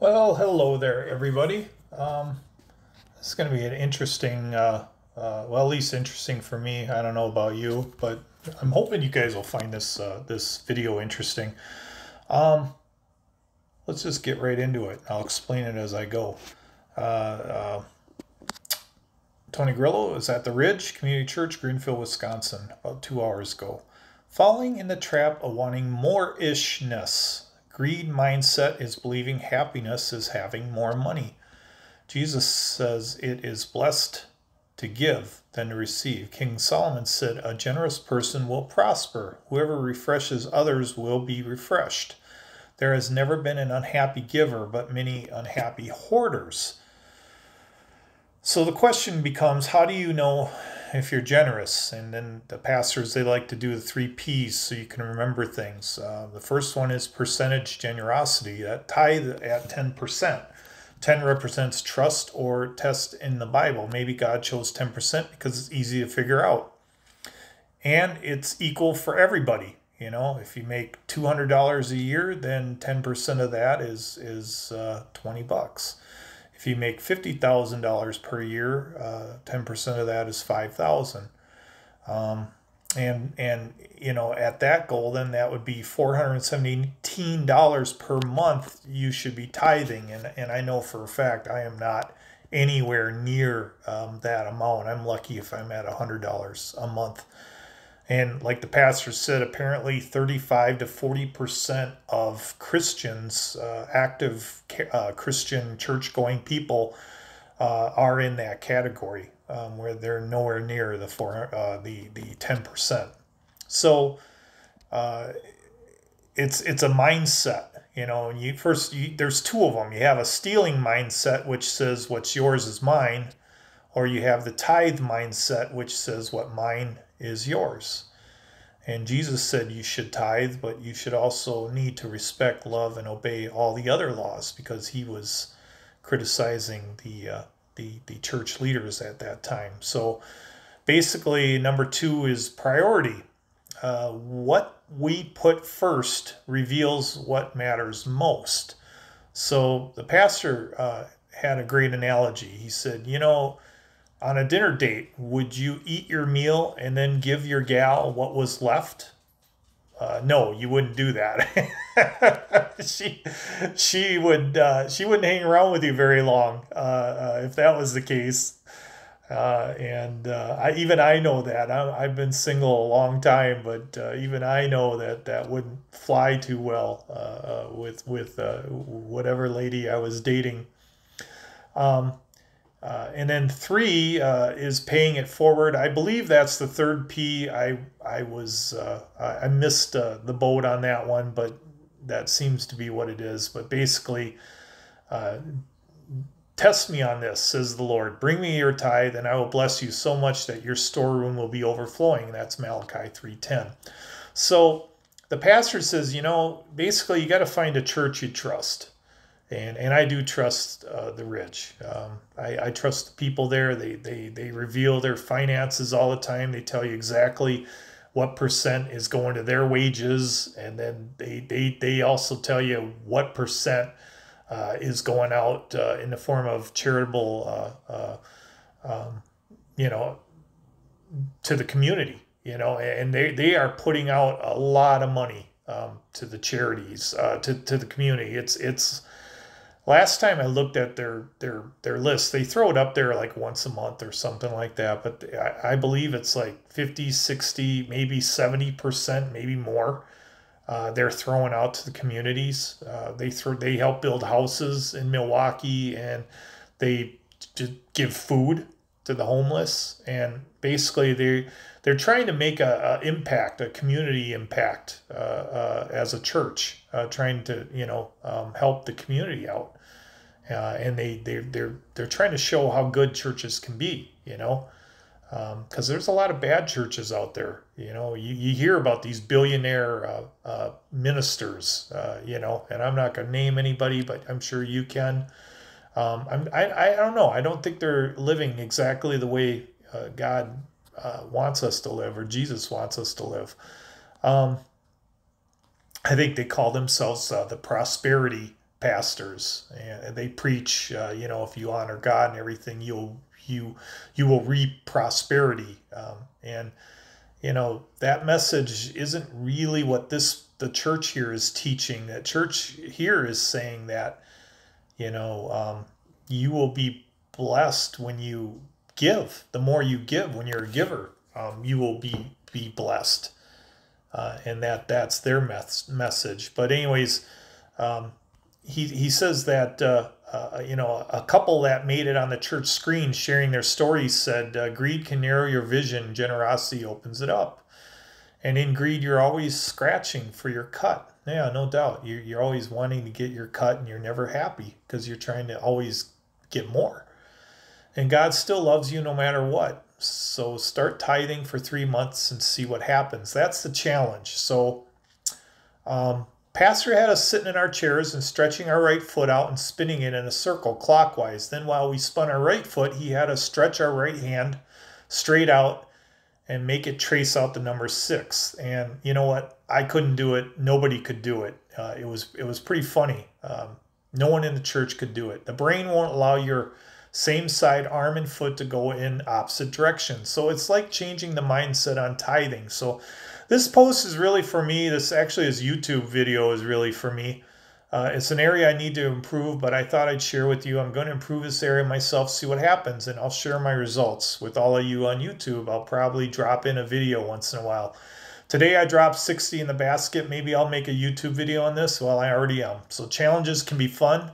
Well, hello there, everybody. This is going to be an interesting, well, at least interesting for me. I don't know about you, but I'm hoping you guys will find this video interesting. Um, let's just get right into it. I'll explain it as I go. Uh, uh, Tony Grillo is at the Ridge Community Church, Greenfield, Wisconsin, about 2 hours ago. Falling in the trap of wanting more-ishness. Greed mindset is believing happiness is having more money. Jesus says it is blessed to give than to receive. King Solomon said, a generous person will prosper. Whoever refreshes others will be refreshed. There has never been an unhappy giver, but many unhappy hoarders. So the question becomes, how do you know if you're generous? And then the pastors, they like to do the 3 P's so you can remember things. The first one is percentage generosity, that tithe at 10%. 10 represents trust or test in the Bible. Maybe God chose 10% because it's easy to figure out. And it's equal for everybody. You know, if you make $200 a year, then 10% of that is $20. If you make $50,000 per year, 10% of that is 5,000. And you know, at that goal, then that would be $417 per month you should be tithing. And I know for a fact I am not anywhere near that amount. I'm lucky if I'm at $100 a month. And like the pastor said, apparently 35 to 40% of Christians, active Christian church-going people, are in that category, where they're nowhere near the 10%. So it's a mindset. You know, there's two of them. You have a stealing mindset, which says what's yours is mine, or you have the tithe mindset, which says what mine is yours. And Jesus said you should tithe, but you should also need to respect, love, and obey all the other laws, because he was criticizing the church leaders at that time. So basically, number 2 is priority. What we put first reveals what matters most. So the pastor had a great analogy. He said, you know, on a dinner date, would you eat your meal and then give your gal what was left? No, you wouldn't do that. She wouldn't hang around with you very long if that was the case. Even I know that. I've been single a long time, but even I know that that wouldn't fly too well with whatever lady I was dating. And then 3 is paying it forward. I believe that's the 3rd P. I missed the boat on that one, but that seems to be what it is. But basically, test me on this, says the Lord. Bring me your tithe, and I will bless you so much that your storeroom will be overflowing. That's Malachi 3:10. So the pastor says, you know, basically you got to find a church you trust. And I do trust the Ridge. I trust the people there. They reveal their finances all the time. They tell you exactly what percent is going to their wages, and then they also tell you what percent is going out in the form of charitable, you know, to the community. You know, and they are putting out a lot of money to the charities, to the community. It's last time I looked at their list, they throw it up there like once a month or something like that. But I believe it's like 50, 60, maybe 70%, maybe more. They're throwing out to the communities. They help build houses in Milwaukee, and they give food to the homeless. And basically they're trying to make a impact, a community impact as a church, trying to help the community out. And they're trying to show how good churches can be, because there's a lot of bad churches out there. You hear about these billionaire ministers, and I'm not going to name anybody, but I'm sure you can. I don't know. I don't think they're living exactly the way God wants us to live, or Jesus wants us to live. I think they call themselves the prosperity pastors, and they preach, if you honor God and everything, you will reap prosperity. And that message isn't really what the church here is teaching. That church here is saying that, you will be blessed when you give. The more you give, when you're a giver, you will be blessed. And that's their message. But anyways, he says that, a couple that made it on the church screen sharing their stories said, greed can narrow your vision, generosity opens it up. And in greed, you're always scratching for your cut. Yeah, no doubt. You're always wanting to get your cut, and you're never happy because you're trying to always get more. And God still loves you no matter what. So start tithing for 3 months and see what happens. That's the challenge. So Pastor had us sitting in our chairs and stretching our right foot out and spinning it in a circle clockwise. Then while we spun our right foot, he had us stretch our right hand straight out and make it trace out the number 6. And you know what? I couldn't do it. Nobody could do it. It was pretty funny. No one in the church could do it. The brain won't allow your same side arm and foot to go in opposite directions. So it's like changing the mindset on tithing. So this post is really for me. This YouTube video is really for me. It's an area I need to improve, but I thought I'd share with you. I'm going to improve this area myself, see what happens, and I'll share my results with all of you on YouTube. I'll probably drop in a video once in a while. Today I dropped 60 in the basket. Maybe I'll make a YouTube video on this. Well, I already am. So challenges can be fun.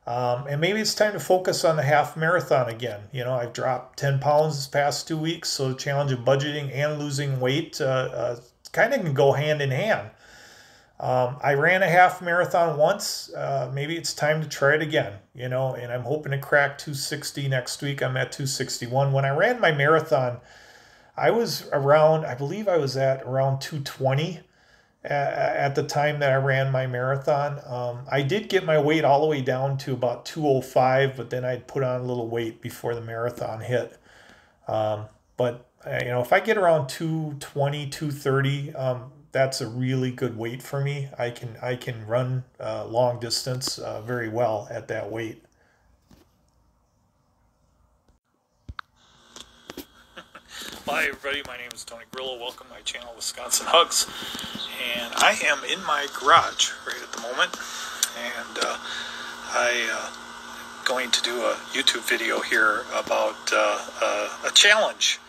And maybe it's time to focus on the half marathon again. I've dropped 10 pounds this past 2 weeks, so the challenge of budgeting and losing weight kind of can go hand in hand. I ran a half marathon once. Maybe it's time to try it again, and I'm hoping to crack 260 next week. I'm at 261. When I ran my marathon, I believe I was at around 220 at the time that I ran my marathon. I did get my weight all the way down to about 205, but then I'd put on a little weight before the marathon hit. But if I get around 220, 230, that's a really good weight for me. I can run long distance very well at that weight. Hi everybody, my name is Tony Grillo. Welcome to my channel, Wisconsin Hugs. And I am in my garage right at the moment. And I'm going to do a YouTube video here about a challenge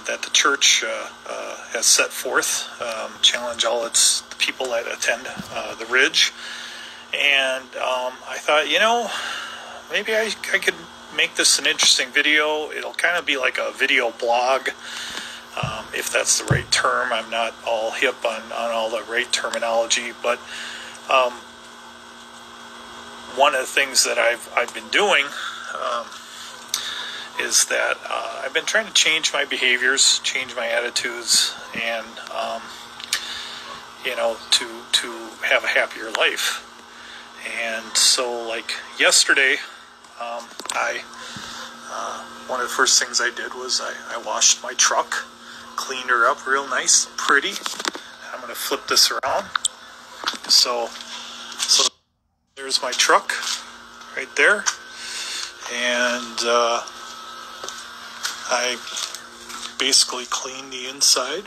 that the church has set forth. Challenge all its people that attend the Ridge. And I thought, maybe I could make this an interesting video. It'll kind of be like a video blog, if that's the right term. I'm not all hip on all the right terminology, but one of the things that I've been doing is that I've been trying to change my behaviors, change my attitudes, and to have a happier life. And so, like yesterday, one of the first things I did was I washed my truck, cleaned her up real nice, pretty. I'm going to flip this around. So there's my truck right there. And I basically cleaned the inside.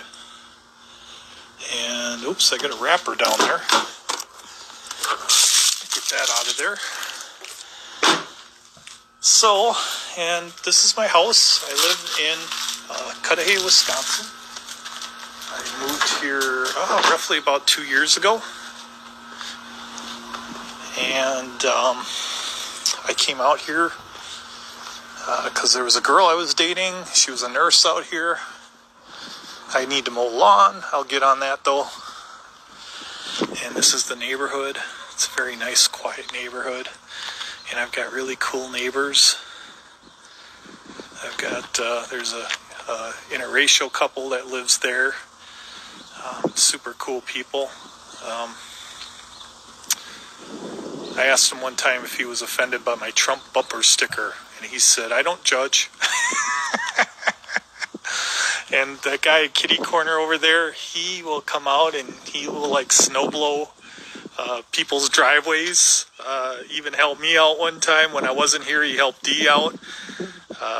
And oops, I got a wrapper down there. Get that out of there. So, and this is my house. I live in Cudahy, Wisconsin. I moved here roughly about 2 years ago. And I came out here because there was a girl I was dating. She was a nurse out here. I need to mow lawn. I'll get on that though. And this is the neighborhood. It's a very nice, quiet neighborhood. And I've got really cool neighbors. I've got, there's a interracial couple that lives there. Super cool people. I asked him one time if he was offended by my Trump bumper sticker. And he said, I don't judge. And that guy at kitty corner over there, he will come out and he will like snowblow people's driveways. Even helped me out one time when I wasn't here. He helped Dee out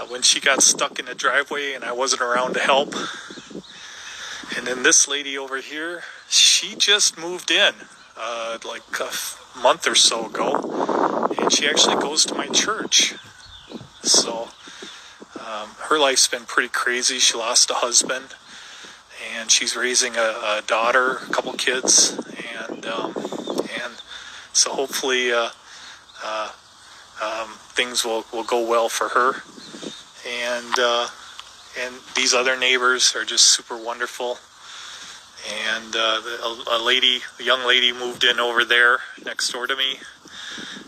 when she got stuck in the driveway and I wasn't around to help. And then this lady over here, she just moved in like a month or so ago, and she actually goes to my church. So her life's been pretty crazy. She lost a husband, and she's raising a daughter, a couple kids, and so hopefully things will go well for her. And these other neighbors are just super wonderful. And a young lady moved in over there next door to me.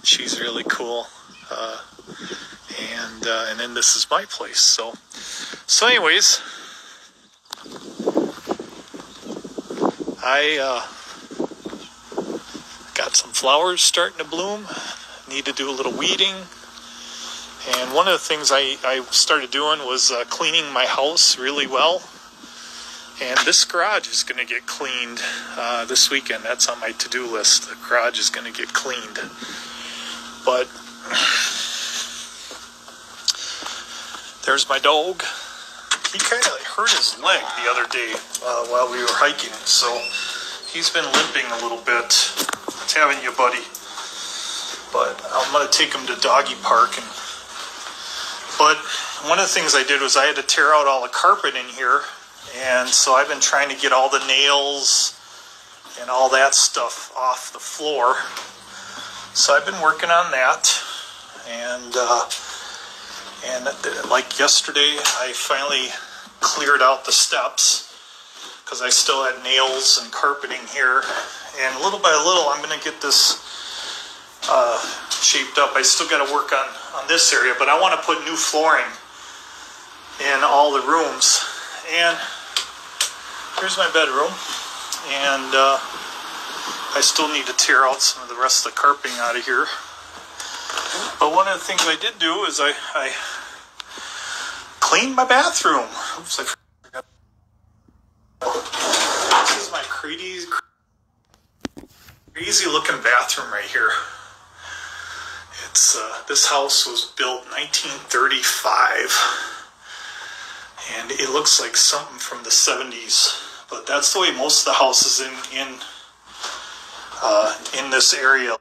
She's really cool. And then this is my place. So anyways, I got some flowers starting to bloom. Need to do a little weeding. And one of the things I started doing was cleaning my house really well. And this garage is going to get cleaned this weekend. That's on my to-do list. The garage is going to get cleaned. But there's my dog. He kind of hurt his leg the other day while we were hiking. So he's been limping a little bit. What's having you, buddy? But I'm going to take him to doggy park. But one of the things I did was I had to tear out all the carpet in here. And so I've been trying to get all the nails and all that stuff off the floor. So I've been working on that. And like yesterday, I finally cleared out the steps because I still had nails and carpeting here. And little by little, I'm going to get this shaped up. I still got to work on this area, but I want to put new flooring in all the rooms. And here's my bedroom, and I still need to tear out some of the rest of the carpeting out of here. But one of the things I did do is I cleaned my bathroom. Oops, I forgot. This is my crazy looking bathroom right here. It's this house was built 1935, and it looks like something from the 70s. But that's the way most of the houses in this area.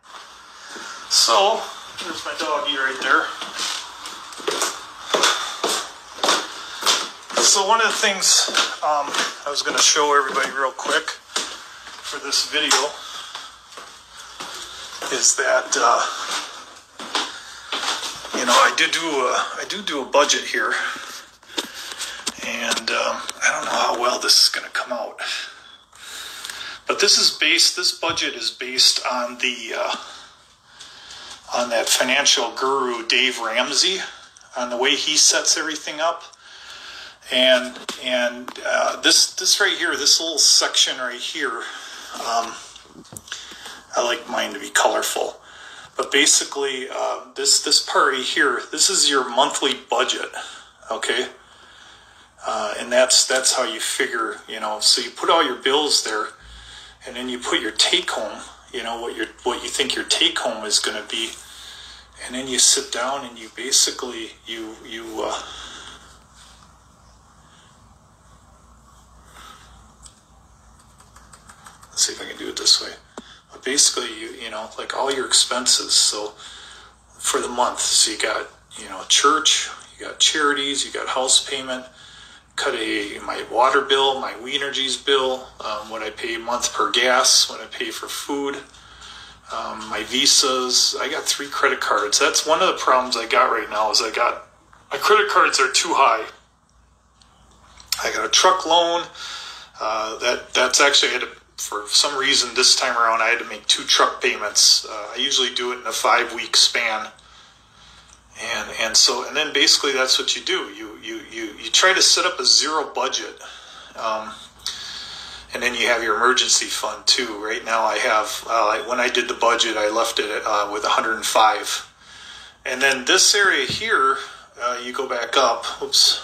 So there's my doggy right there. So one of the things I was going to show everybody real quick for this video is that I do a budget here, and I don't know how well this is going to come out. But this budget is based on on that financial guru Dave Ramsey, on the way he sets everything up. And this right here, this little section right here, I like mine to be colorful. But basically, this part right here, this is your monthly budget, okay? And that's how you figure, so you put all your bills there, and then you put your take home, what you think your take home is going to be, and then you sit down and you basically let's see if I can do it this way. But basically, like all your expenses. So for the month, so you got church, you got charities, you got house payment. Cut my water bill, my Wienergy's bill, what I pay a month per gas, what I pay for food, my visas. I got 3 credit cards. That's one of the problems I got right now is my credit cards are too high. I got a truck loan. That's actually, for some reason this time around, I had to make 2 truck payments. I usually do it in a 5-week span. And then basically that's what you do. You try to set up a zero budget, and then you have your emergency fund too. Right now I have, when I did the budget, I left it with 105. And then this area here, you go back up, whoops,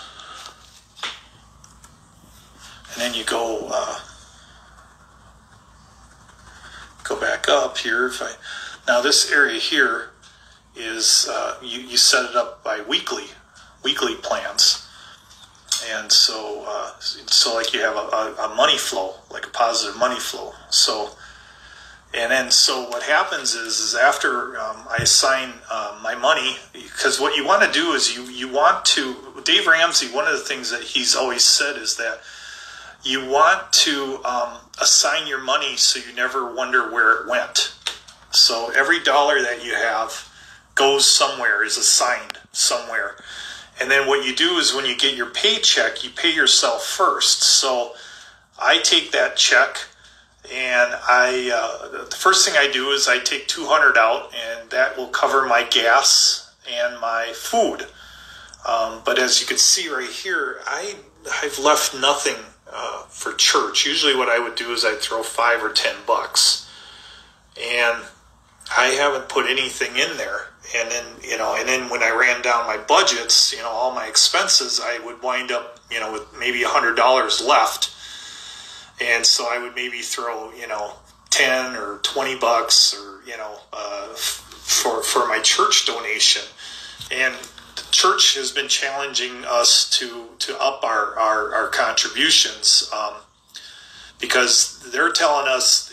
and then you go go back up here. Now this area here is you set it up by weekly plans, and so like you have a money flow, like a positive money flow. So what happens is after I assign my money, because what you want to do is you want to, Dave Ramsey, one of the things that he's always said is that you want to assign your money so you never wonder where it went. So every dollar that you have goes somewhere, is assigned somewhere. And then what you do is when you get your paycheck, you pay yourself first. So I take that check, and the first thing I do is I take $200 out, and that will cover my gas and my food. But as you can see right here, I've left nothing for church. Usually what I would do is I'd throw $5 or $10, and I haven't put anything in there. And then when I ran down my budgets, all my expenses, I would wind up, with maybe $100 left. And so I would maybe throw, 10 or $20 or, for my church donation. And the church has been challenging us to up our contributions, because they're telling us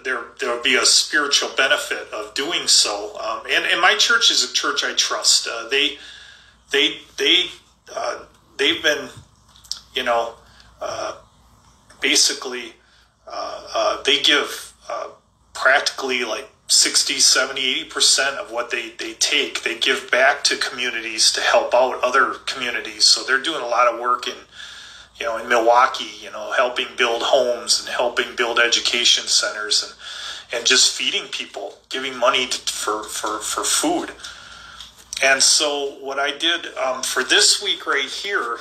there'll be a spiritual benefit of doing so. And my church is a church I trust. They've been, basically, they give practically like 60, 70, 80% of what they take. They give back to communities to help out other communities. So they're doing a lot of work in Milwaukee, helping build homes and helping build education centers and just feeding people, giving money for food. And so what I did for this week right here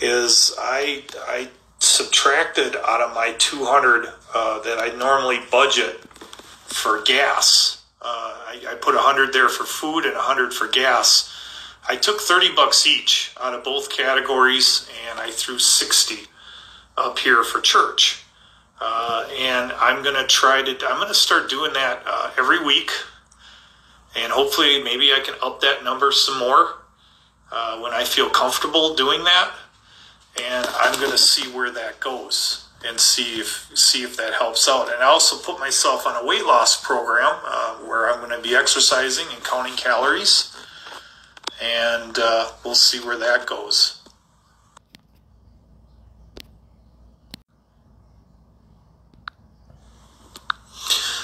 is I subtracted out of my $200 that I normally budget for gas. I put $100 there for food and $100 for gas. I took $30 each out of both categories, and I threw $60 up here for church. And I'm going to start doing that every week, and hopefully maybe I can up that number some more when I feel comfortable doing that. And I'm going to see where that goes and see if that helps out. And I also put myself on a weight loss program where I'm going to be exercising and counting calories. And we'll see where that goes.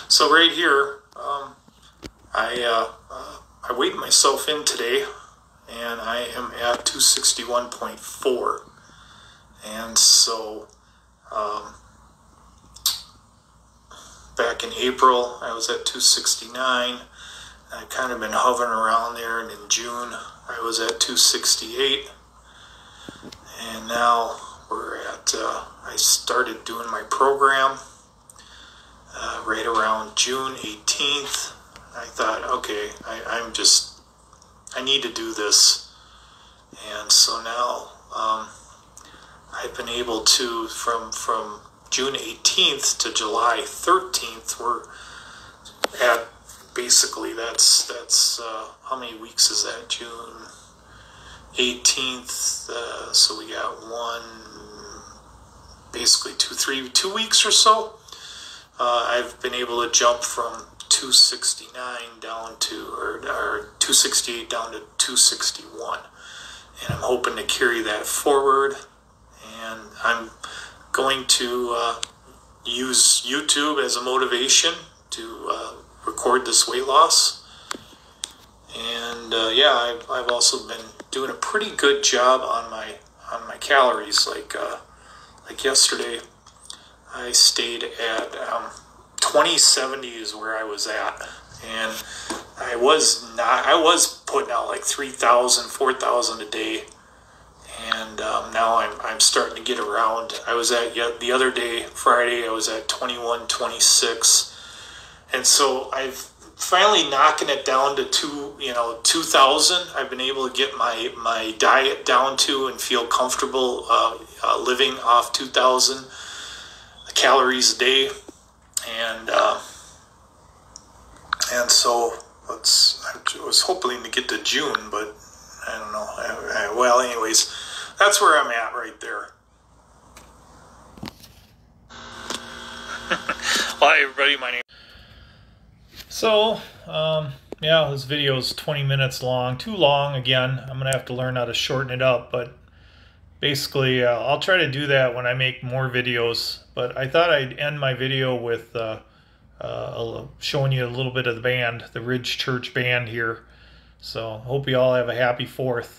So right here, I weighed myself in today, and I am at 261.4. And so back in April, I was at 269. I've kind of been hovering around there, and in June I was at 268, and now we're at, I started doing my program right around June 18th. I thought, okay, I need to do this, and so now I've been able to, from June 18th to July 13th, we're at, basically, that's how many weeks is that? June 18th. So we got basically 2 weeks or so. I've been able to jump from 269 down to, or 268 down to 261. And I'm hoping to carry that forward. And I'm going to use YouTube as a motivation to record this weight loss. And I've also been doing a pretty good job on my calories. Like yesterday, I stayed at 2070 is where I was at, and I was putting out like 3,000, 4,000 a day, and now I'm starting to get around. I was at the other day, Friday, I was at 2126. And so I've finally knocking it down to 2,000. I've been able to get my diet down to and feel comfortable living off 2,000 calories a day. and so I was hoping to get to June, but I don't know. Well, anyways, that's where I'm at right there. Hi, everybody. My name. So, yeah, this video is 20 minutes long. Too long again. I'm going to have to learn how to shorten it up, but basically, I'll try to do that when I make more videos. But I thought I'd end my video with showing you a little bit of the band, the Ridge Church Band here. So, hope you all have a happy 4th.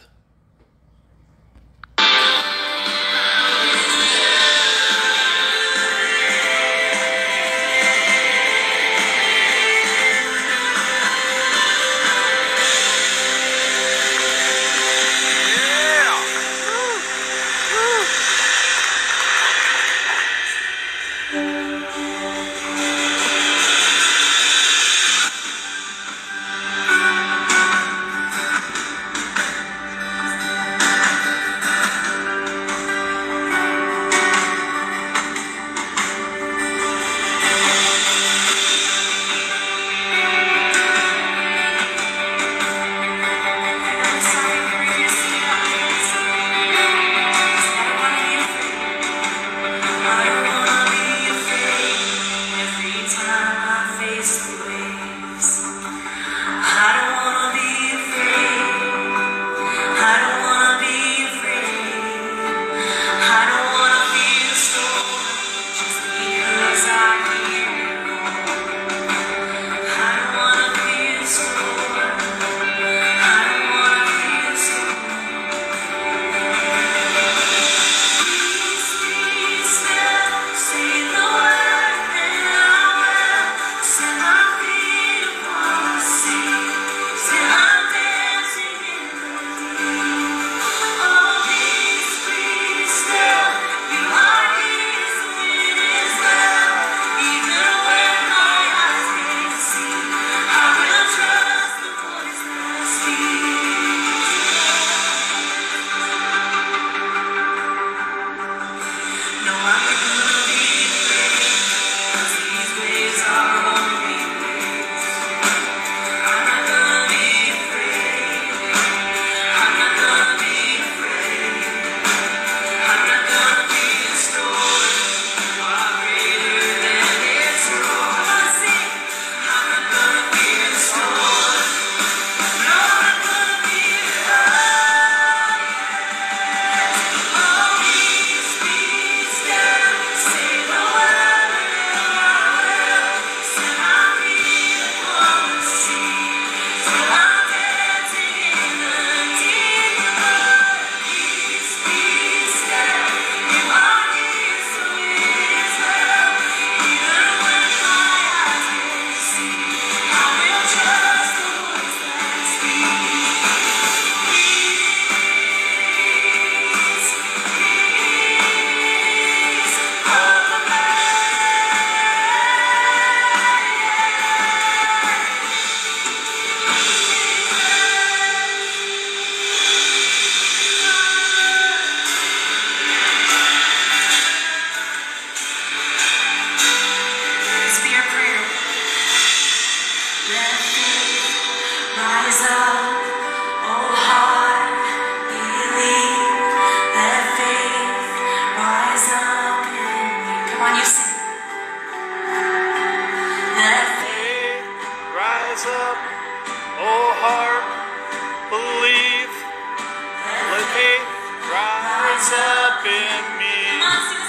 Rise up in me.